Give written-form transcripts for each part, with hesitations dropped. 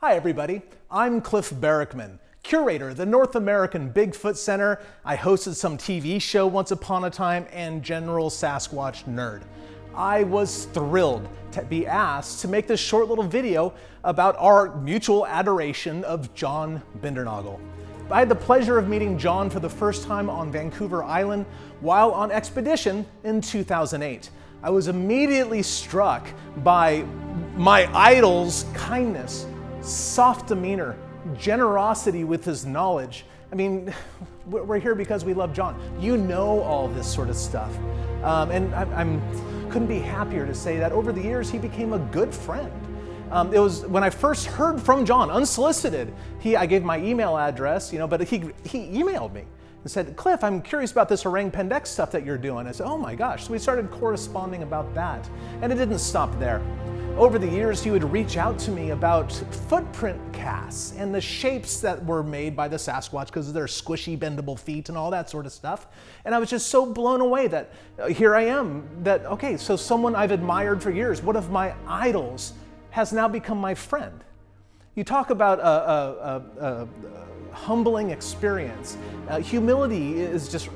Hi everybody, I'm Cliff Barrickman, curator of the North American Bigfoot Center. I hosted some TV show once upon a time and general Sasquatch nerd. I was thrilled to be asked to make this short little video about our mutual adoration of John Bindernagel. I had the pleasure of meeting John for the first time on Vancouver Island while on expedition in 2008. I was immediately struck by my idol's kindness, soft demeanor, generosity with his knowledge. I mean, we're here because we love John. You know all this sort of stuff. And I couldn't be happier to say that over the years he became a good friend. It was when I first heard from John, unsolicited. I gave my email address, but he emailed me and said, "Cliff, I'm curious about this Orang Pendek stuff that you're doing." I said, "Oh my gosh." So we started corresponding about that. And it didn't stop there. Over the years, he would reach out to me about footprint casts and the shapes that were made by the Sasquatch because of their squishy, bendable feet and all that sort of stuff. And I was just so blown away that here I am, okay, so someone I've admired for years, one of my idols, has now become my friend. You talk about a humbling experience. Humility is just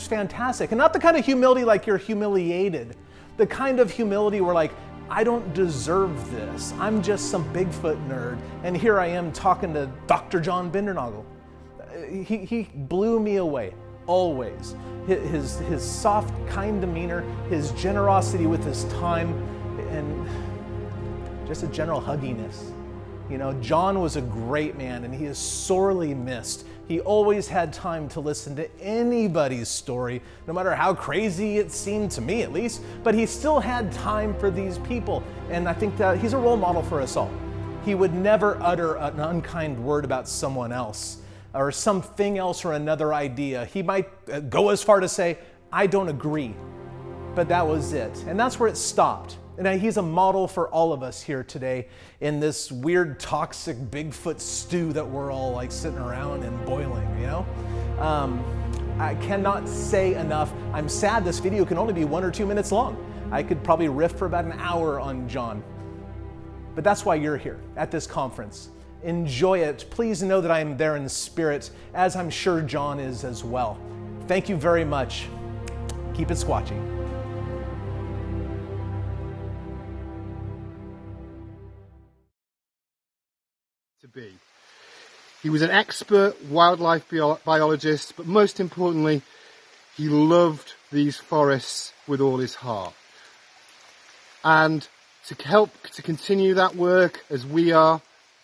fantastic. And not the kind of humility like you're humiliated. The kind of humility where like, I don't deserve this. I'm just some Bigfoot nerd. And here I am talking to Dr. John Bindernagel. He blew me away, always. His soft, kind demeanor, his generosity with his time, and just a general hugginess. John was a great man and he is sorely missed. He always had time to listen to anybody's story, no matter how crazy it seemed to me at least, but he still had time for these people. And I think that he's a role model for us all. He would never utter an unkind word about someone else or something else or another idea. He might go as far to say, "I don't agree," but that was it. And that's where it stopped. And he's a model for all of us here today in this weird, toxic Bigfoot stew that we're all like sitting around and boiling, I cannot say enough. I'm sad this video can only be 1 or 2 minutes long. I could probably riff for about an hour on John. But that's why you're here at this conference. Enjoy it. Please know that I am there in spirit, as I'm sure John is as well. Thank you very much. Keep it squatchy. He was an expert wildlife biologist, but most importantly, he loved these forests with all his heart. And to help to continue that work as we are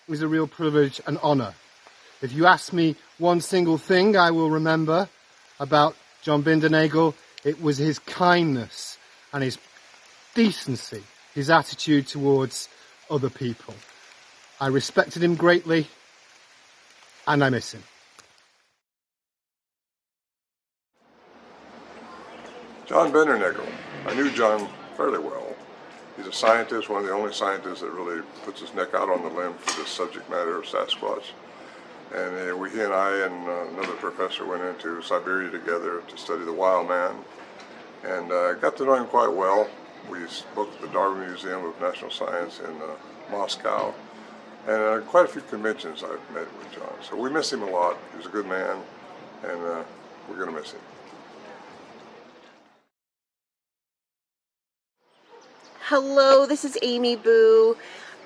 is a real privilege and honour. If you ask me one single thing I will remember about John Bindernagel, it was his kindness and his decency, his attitude towards other people. I respected him greatly, and I miss him. John Bindernagel. I knew John fairly well. He's a scientist, one of the only scientists that really puts his neck out on the limb for this subject matter of Sasquatch. And he and I and another professor went into Siberia together to study the wild man. And got to know him quite well. We spoke at the Darwin Museum of National Science in Moscow. And quite a few conventions I've met with John. So we miss him a lot. He was a good man, and we're going to miss him. Hello, this is Amy Boo.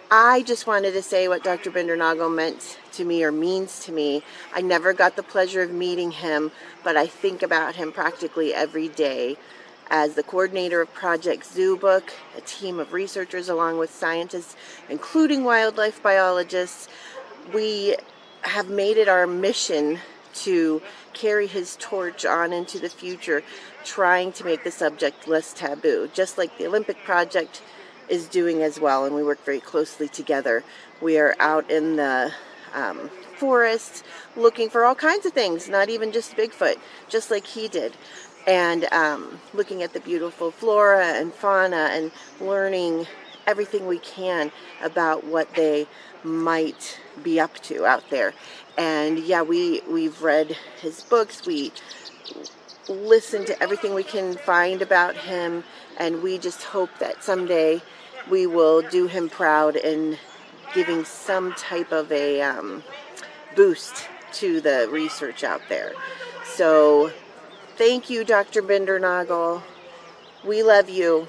I just wanted to say what Dr. Bindernagel meant to me or means to me. I never got the pleasure of meeting him, but I think about him practically every day. As the coordinator of Project Zoo Book, a team of researchers along with scientists, including wildlife biologists, we have made it our mission to carry his torch on into the future, trying to make the subject less taboo, just like the Olympic Project is doing as well, and we work very closely together. We are out in the forests looking for all kinds of things, not even just Bigfoot, just like he did. And looking at the beautiful flora and fauna and learning everything we can about what they might be up to out there. And yeah, we've read his books, we listen to everything we can find about him, and we just hope that someday we will do him proud and giving some type of a boost to the research out there. So thank you, Dr. Bindernagel. We love you.